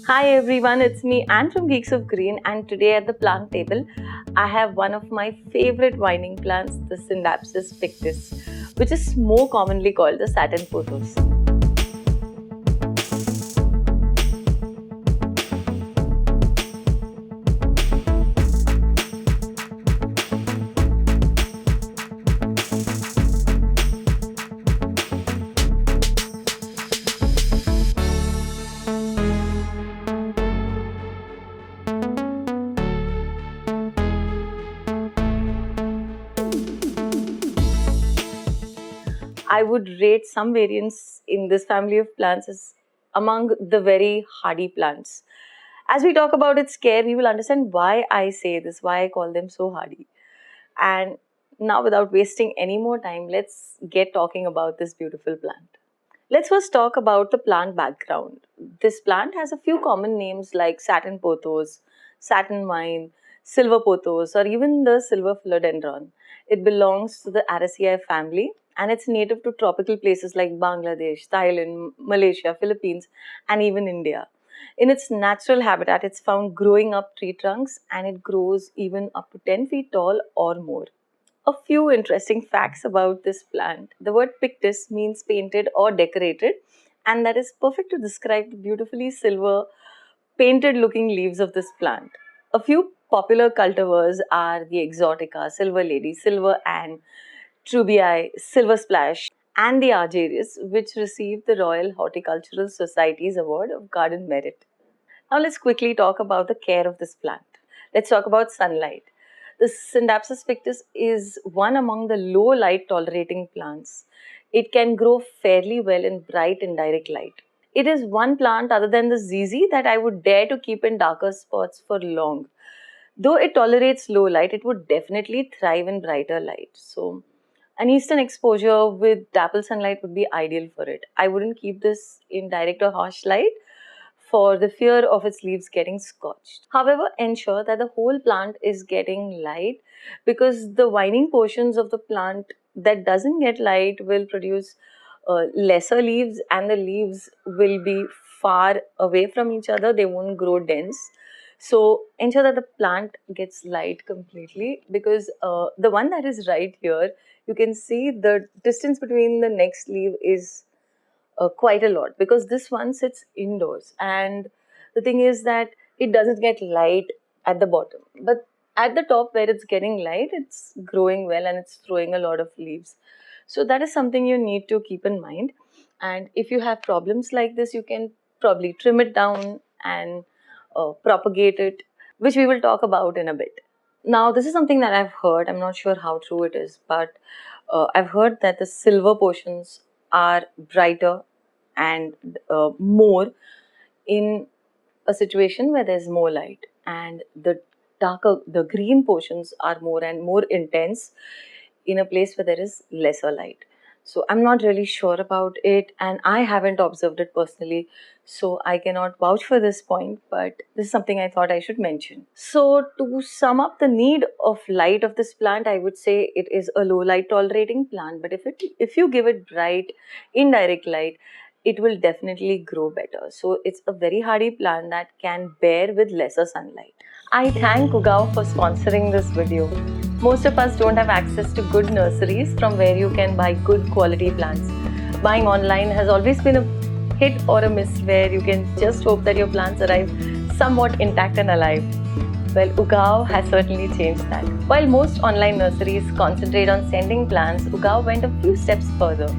Hi everyone, it's me Anne from Geeks of Green, and today at the plant table I have one of my favorite vining plants, the Scindapsus Pictus, which is more commonly called the Satin Pothos. I would rate some variants in this family of plants as among the very hardy plants. As we talk about its care, we will understand why I say this, why I call them so hardy. And now, without wasting any more time, let's get talking about this beautiful plant. Let's first talk about the plant background. This plant has a few common names like satin pothos, satin vine, silver pothos, or even the silver philodendron. It belongs to the Araceae family and it's native to tropical places like Bangladesh, Thailand, Malaysia, Philippines, and even India. In its natural habitat, it's found growing up tree trunks and it grows even up to 10 feet tall or more. A few interesting facts about this plant. The word pictus means painted or decorated, and that is perfect to describe the beautifully silver painted looking leaves of this plant. A few popular cultivars are the Exotica, Silver Lady, Silver Anne, Trubii, Silver Splash, and the Argerius, which received the Royal Horticultural Society's Award of Garden Merit. Now let's quickly talk about the care of this plant. Let's talk about sunlight. The Scindapsus pictus is one among the low light tolerating plants. It can grow fairly well in bright and direct light. It is one plant other than the ZZ that I would dare to keep in darker spots for long. Though it tolerates low light, it would definitely thrive in brighter light. So, an eastern exposure with dapple sunlight would be ideal for it. I wouldn't keep this in direct or harsh light for the fear of its leaves getting scorched. However, ensure that the whole plant is getting light because the vining portions of the plant that doesn't get light will produce lesser leaves and the leaves will be far away from each other. They won't grow dense. So ensure that the plant gets light completely because the one that is right here, you can see the distance between the next leaf is quite a lot because this one sits indoors and the thing is that it doesn't get light at the bottom, but at the top where it's getting light, it's growing well and it's throwing a lot of leaves. So that is something you need to keep in mind, and if you have problems like this you can probably trim it down and propagate it, which we will talk about in a bit. Now this is something that I've heard, I'm not sure how true it is, but I've heard that the silver portions are brighter and more in a situation where there's more light, and the green portions are more and more intense in a place where there is lesser light. So I'm not really sure about it and I haven't observed it personally, so I cannot vouch for this point, but this is something I thought I should mention. So to sum up the need of light of this plant, I would say it is a low light tolerating plant, but if you give it bright indirect light, it will definitely grow better. So it's a very hardy plant that can bear with lesser sunlight. I thank Ugao for sponsoring this video. Most of us don't have access to good nurseries from where you can buy good quality plants. Buying online has always been a hit or a miss where you can just hope that your plants arrive somewhat intact and alive. Well, Ugao has certainly changed that. While most online nurseries concentrate on sending plants, Ugao went a few steps further.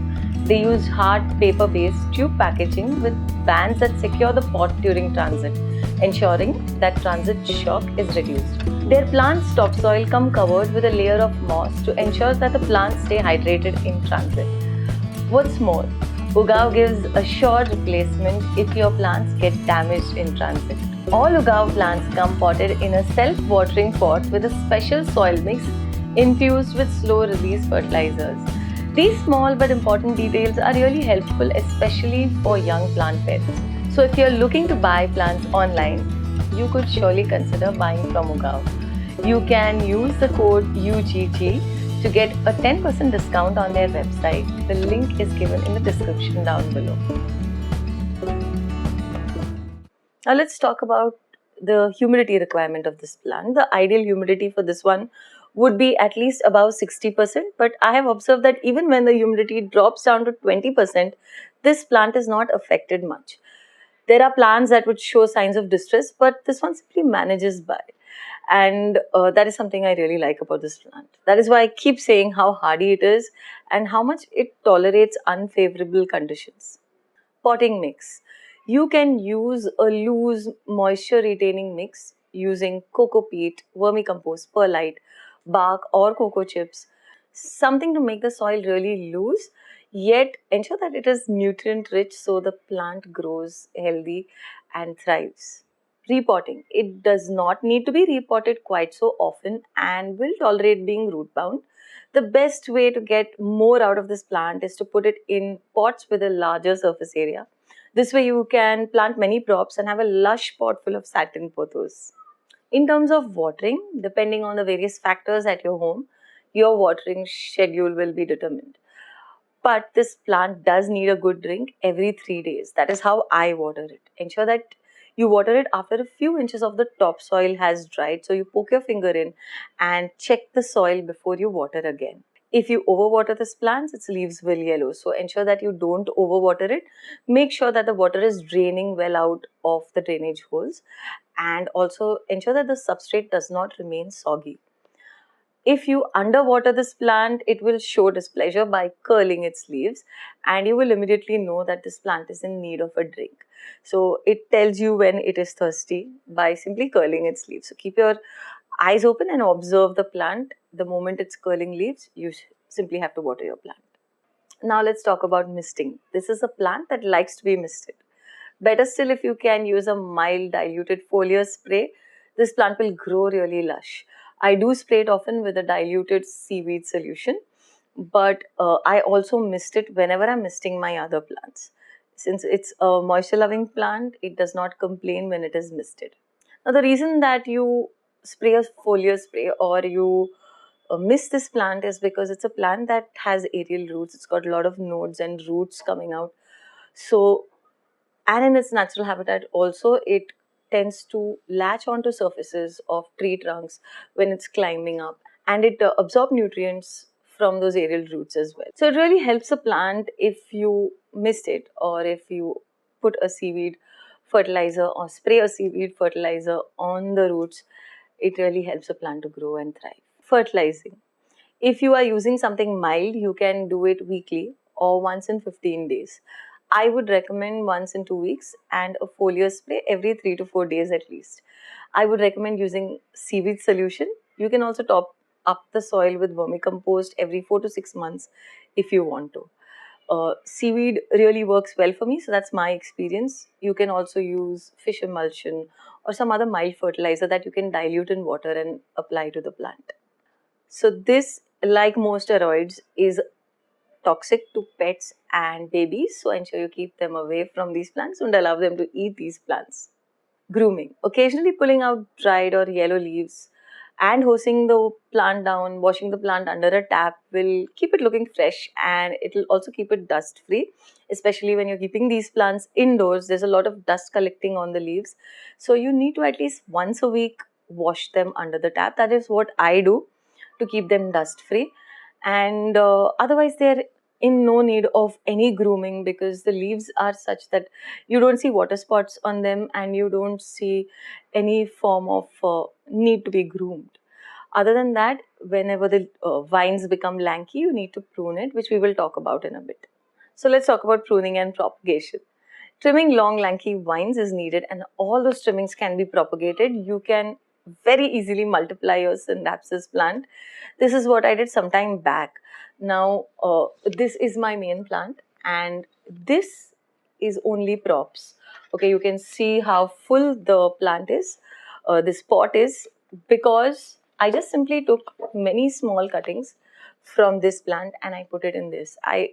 They use hard paper-based tube packaging with bands that secure the pot during transit, ensuring that transit shock is reduced. Their plants' topsoil come covered with a layer of moss to ensure that the plants stay hydrated in transit. What's more, Ugao gives a sure replacement if your plants get damaged in transit. All Ugao plants come potted in a self-watering pot with a special soil mix infused with slow-release fertilizers. These small but important details are really helpful, especially for young plant parents. So if you're looking to buy plants online, you could surely consider buying from Ugao. You can use the code UGG to get a 10% discount on their website. The link is given in the description down below. Now let's talk about the humidity requirement of this plant. The ideal humidity for this one would be at least above 60%, but I have observed that even when the humidity drops down to 20%, this plant is not affected much. There are plants that would show signs of distress, but this one simply manages by. And that is something I really like about this plant. That is why I keep saying how hardy it is and how much it tolerates unfavorable conditions. Potting mix. You can use a loose moisture retaining mix using coco peat, vermicompost, perlite, bark, or cocoa chips. Something to make the soil really loose, yet ensure that it is nutrient rich so the plant grows healthy and thrives. Repotting. It does not need to be repotted quite so often and will tolerate being root bound. The best way to get more out of this plant is to put it in pots with a larger surface area. This way you can plant many props and have a lush pot full of satin pothos. In terms of watering, depending on the various factors at your home, your watering schedule will be determined. But this plant does need a good drink every 3 days. That is how I water it. Ensure that you water it after a few inches of the topsoil has dried. So you poke your finger in and check the soil before you water again. If you overwater this plant, its leaves will yellow. So ensure that you don't overwater it. Make sure that the water is draining well out of the drainage holes. And also ensure that the substrate does not remain soggy. If you underwater this plant, it will show displeasure by curling its leaves, and you will immediately know that this plant is in need of a drink. So it tells you when it is thirsty by simply curling its leaves. So keep your eyes open and observe the plant. The moment it's curling leaves, you simply have to water your plant. Now let's talk about misting. This is a plant that likes to be misted. Better still, if you can use a mild diluted foliar spray, this plant will grow really lush. I do spray it often with a diluted seaweed solution, but I also mist it whenever I'm misting my other plants. Since it's a moisture loving plant, it does not complain when it is misted. Now, the reason that you spray a foliar spray or you miss this plant is because it's a plant that has aerial roots. It's got a lot of nodes and roots coming out. So, and in its natural habitat also, it tends to latch onto surfaces of tree trunks when it's climbing up, and it absorbs nutrients from those aerial roots as well. So it really helps a plant if you mist it, or if you put a seaweed fertilizer or spray a seaweed fertilizer on the roots. It really helps a plant to grow and thrive. Fertilizing. If you are using something mild, you can do it weekly or once in 15 days. I would recommend once in 2 weeks, and a foliar spray every 3 to 4 days at least. I would recommend using seaweed solution. You can also top up the soil with vermicompost every 4 to 6 months if you want to. Seaweed really works well for me, so that's my experience. You can also use fish emulsion or some other mild fertilizer that you can dilute in water and apply to the plant. So this, like most steroids, is toxic to pets and babies. So ensure you keep them away from these plants. Don't allow them to eat these plants. Grooming. Occasionally pulling out dried or yellow leaves and hosing the plant down, washing the plant under a tap will keep it looking fresh, and it will also keep it dust free. Especially when you're keeping these plants indoors, there's a lot of dust collecting on the leaves. So you need to at least once a week wash them under the tap. That is what I do to keep them dust free. And otherwise, they're in no need of any grooming because the leaves are such that you don't see water spots on them and you don't see any form of need to be groomed. Other than that, whenever the vines become lanky, you need to prune it, which we will talk about in a bit. So let's talk about pruning and propagation. Trimming long lanky vines is needed, and all those trimmings can be propagated. You can very easily multiply your Scindapsus plant. This is what I did some time back. Now, this is my main plant, and this is only props. Okay, you can see how full the plant is, this pot is, because I just simply took many small cuttings from this plant and I put it in this. I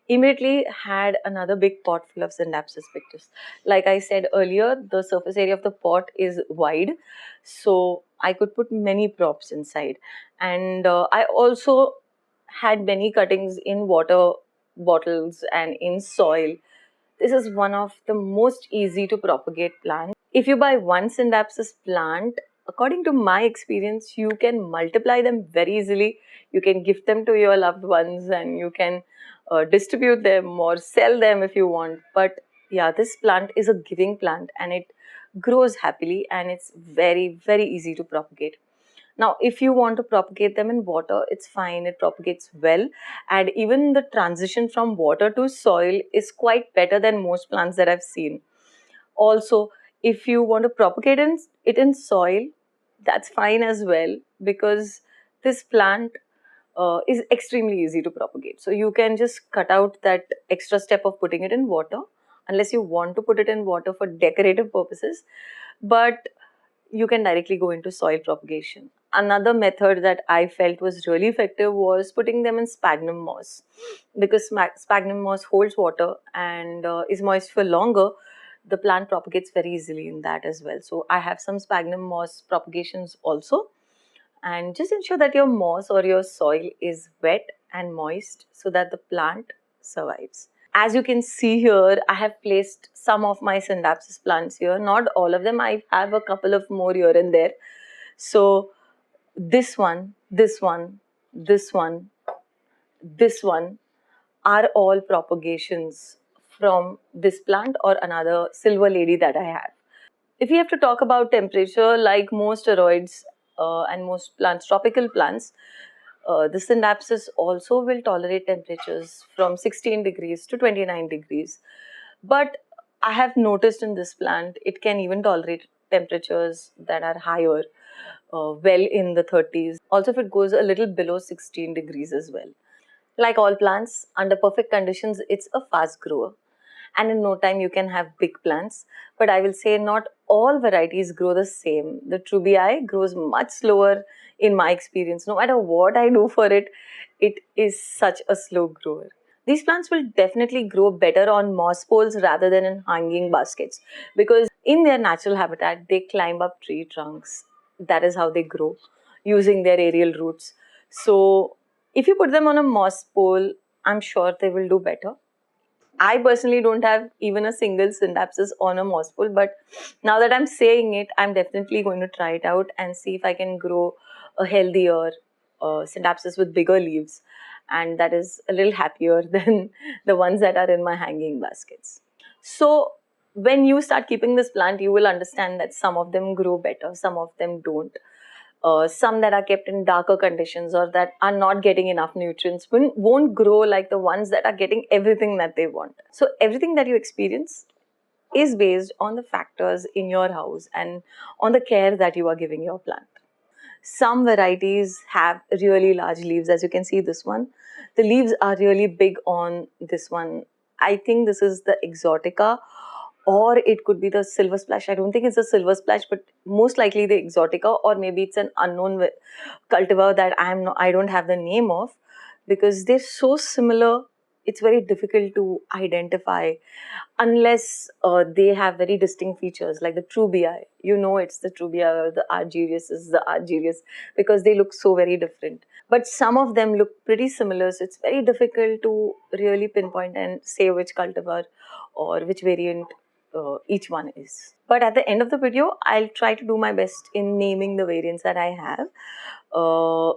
immediately had another big pot full of Scindapsus pictus. Like I said earlier, the surface area of the pot is wide, so I could put many props inside. And I also had many cuttings in water bottles and in soil. This is one of the most easy to propagate plants. If you buy one Scindapsus plant, according to my experience, you can multiply them very easily. You can gift them to your loved ones and you can distribute them or sell them if you want. But yeah, this plant is a giving plant and it grows happily and it's very, very easy to propagate. Now, if you want to propagate them in water, it's fine, it propagates well. And even the transition from water to soil is quite better than most plants that I've seen. Also, if you want to propagate it in soil, that's fine as well, because this plant is extremely easy to propagate. So you can just cut out that extra step of putting it in water, unless you want to put it in water for decorative purposes. But you can directly go into soil propagation. Another method that I felt was really effective was putting them in sphagnum moss, because sphagnum moss holds water and is moist for longer. The plant propagates very easily in that as well. So I have some sphagnum moss propagations also. And just ensure that your moss or your soil is wet and moist so that the plant survives. As you can see here, I have placed some of my Scindapsus plants here. Not all of them. I have a couple of more here and there. So this one, this one, this one, this one are all propagations from this plant or another silver lady that I have. If we have to talk about temperature, like most aroids and most plants, tropical plants, the Scindapsus also will tolerate temperatures from 16 degrees to 29 degrees. But I have noticed in this plant, it can even tolerate temperatures that are higher, well in the 30s. Also, if it goes a little below 16 degrees as well. Like all plants, under perfect conditions, it's a fast grower. And in no time, you can have big plants. But I will say not all varieties grow the same. The Trubii grows much slower in my experience. No matter what I do for it, it is such a slow grower. These plants will definitely grow better on moss poles rather than in hanging baskets, because in their natural habitat, they climb up tree trunks. That is how they grow, using their aerial roots. So if you put them on a moss pole, I'm sure they will do better. I personally don't have even a single Scindapsus on a moss pole, but now that I'm saying it, I'm definitely going to try it out and see if I can grow a healthier Scindapsus with bigger leaves, and that is a little happier than the ones that are in my hanging baskets. So when you start keeping this plant, you will understand that some of them grow better, some of them don't. Some that are kept in darker conditions or that are not getting enough nutrients won't grow like the ones that are getting everything that they want. So everything that you experience is based on the factors in your house and on the care that you are giving your plant. Some varieties have really large leaves, as you can see this one. The leaves are really big on this one. I think this is the Exotica, or it could be the Silver Splash. I don't think it's a Silver Splash, but most likely the Exotica, or maybe it's an unknown cultivar that I don't have the name of, because they're so similar. It's very difficult to identify unless they have very distinct features like the Trubii. You know it's the Trubii, or the Argyrius is the Argyrius, because they look so very different. But some of them look pretty similar, so it's very difficult to really pinpoint and say which cultivar or which variant each one is. But at the end of the video, I'll try to do my best in naming the variants that I have.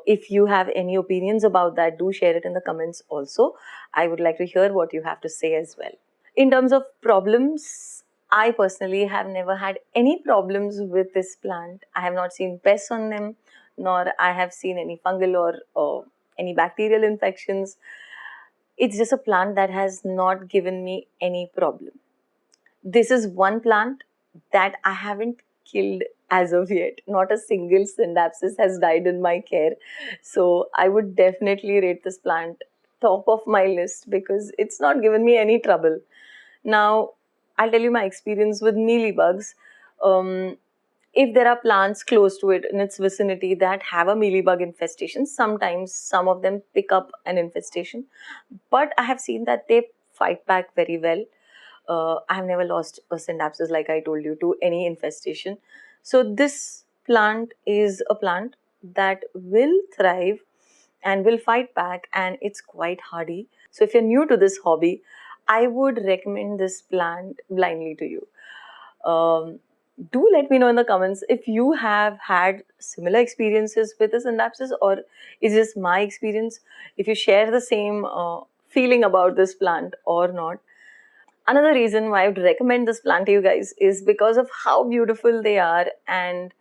If you have any opinions about that, do share it in the comments also. I would like to hear what you have to say as well. In terms of problems, I personally have never had any problems with this plant. I have not seen pests on them, nor I have seen any fungal or any bacterial infections. It's just a plant that has not given me any problem. This is one plant that I haven't killed as of yet. Not a single Scindapsus has died in my care. So I would definitely rate this plant top of my list because it's not given me any trouble. Now, I'll tell you my experience with mealybugs. If there are plants close to it in its vicinity that have a mealybug infestation, sometimes some of them pick up an infestation. But I have seen that they fight back very well. I have never lost a Scindapsus, like I told you, to any infestation. So this plant is a plant that will thrive and will fight back, and it's quite hardy. So if you're new to this hobby, I would recommend this plant blindly to you. Um, do let me know in the comments if you have had similar experiences with the Scindapsus, or is this my experience? If you share the same feeling about this plant or not. Another reason why I would recommend this plant to you guys is because of how beautiful they are, and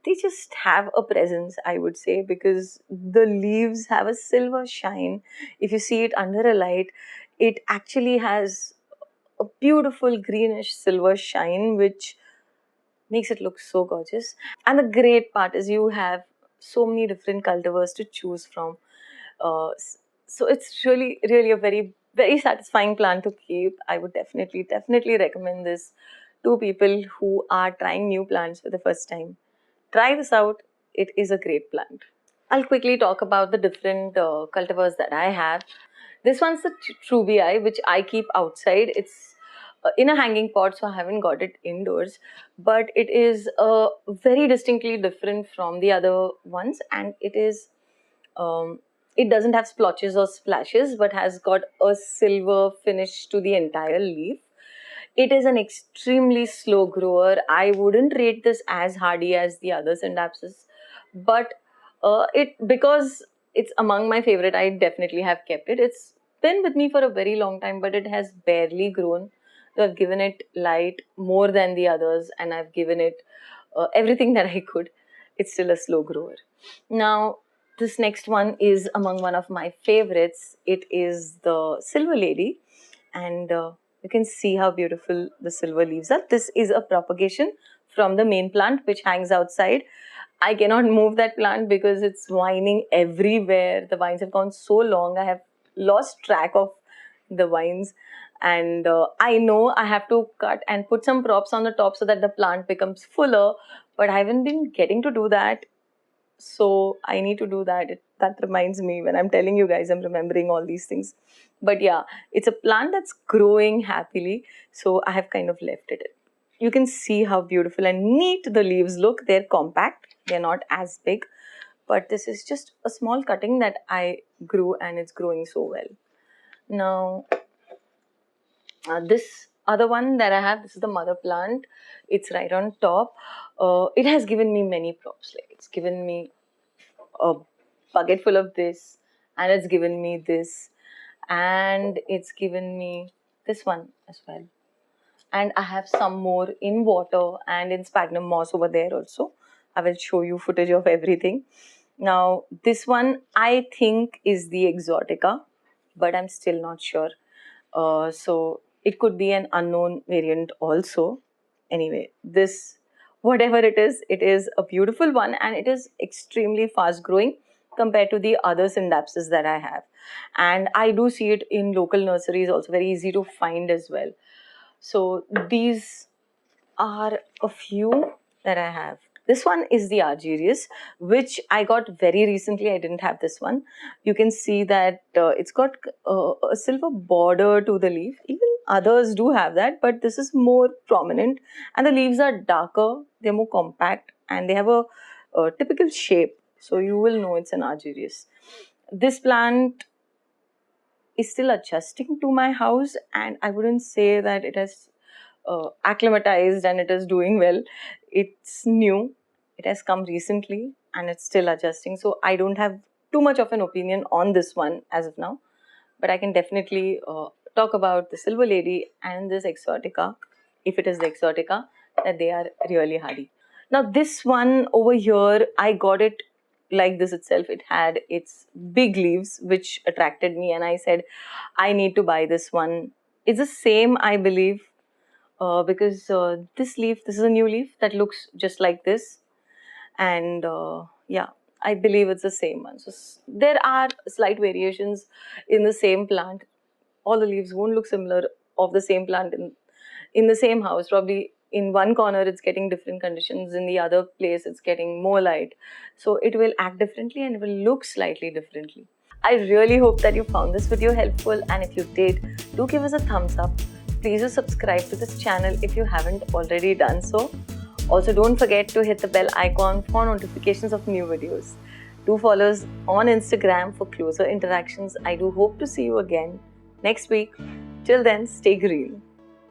they just have a presence, I would say, because the leaves have a silver shine. If you see it under a light, it actually has a beautiful greenish silver shine, which makes it look so gorgeous. And the great part is you have so many different cultivars to choose from. So it's really a very satisfying plant to keep. I would definitely recommend this to people who are trying new plants for the first time. Try this out. It is a great plant. I'll quickly talk about the different cultivars that I have. This one's the Trubii, which I keep outside. It's in a hanging pot, so I haven't got it indoors. But it is very distinctly different from the other ones, and um, it doesn't have splotches or splashes, but has got a silver finish to the entire leaf. It is an extremely slow grower. I wouldn't rate this as hardy as the other Scindapsus, but it because it's among my favorite, I definitely have kept it. It's been with me for a very long time, but it has barely grown. So I've given it light more than the others, and I've given it everything that I could. It's still a slow grower. Now, this next one is among one of my favorites. It is the Silver Lady, and you can see how beautiful the silver leaves are. This is a propagation from the main plant which hangs outside. I cannot move that plant because it's vining everywhere. The vines have gone so long, I have lost track of the vines, and I know I have to cut and put some props on the top so that the plant becomes fuller, but I haven't been getting to do that. So I need to do that. That reminds me, when I'm telling you guys, I'm remembering all these things. But yeah, it's a plant that's growing happily, so I have kind of left it. You can see how beautiful and neat the leaves look. They're compact, they're not as big, but this is just a small cutting that I grew, and it's growing so well. Now, this other one that I have, this is the mother plant. It's right on top. It has given me many props. Like, it's given me a bucket full of this, and it's given me this, and it's given me this one as well. And I have some more in water and in sphagnum moss over there also. I will show you footage of everything. Now, this one I think is the Exotica, but I'm still not sure. So it could be an unknown variant also. Anyway, this, whatever it is a beautiful one, and it is extremely fast growing compared to the other Scindapsus that I have. And I do see it in local nurseries also, very easy to find as well. So these are a few that I have. This one is the Argyrius, which I got very recently. I didn't have this one. You can see that it's got a silver border to the leaf. Even others do have that, but this is more prominent. And the leaves are darker, they're more compact, and they have a typical shape. So you will know it's an Argyrius. This plant is still adjusting to my house, and I wouldn't say that it has acclimatized and it is doing well. It's new, it has come recently, and it's still adjusting. So I don't have too much of an opinion on this one as of now, but I can definitely talk about the Silver Lady and this Exotica, if it is the Exotica, that they are really hardy. Now this one over here, I got it like this itself. It had its big leaves which attracted me, and I said I need to buy this one. It's the same, I believe, because this is a new leaf that looks just like this, and yeah, I believe it's the same one. So there are slight variations in the same plant. All the leaves won't look similar of the same plant in the same house. Probably in one corner it's getting different conditions, in the other place it's getting more light, so it will act differently and it will look slightly differently. I really hope that you found this video helpful, and if you did, do give us a thumbs up. Please do subscribe to this channel if you haven't already done so. Also, don't forget to hit the bell icon for notifications of new videos. Do follow us on Instagram for closer interactions. I do hope to see you again. next week. Till then, stay green.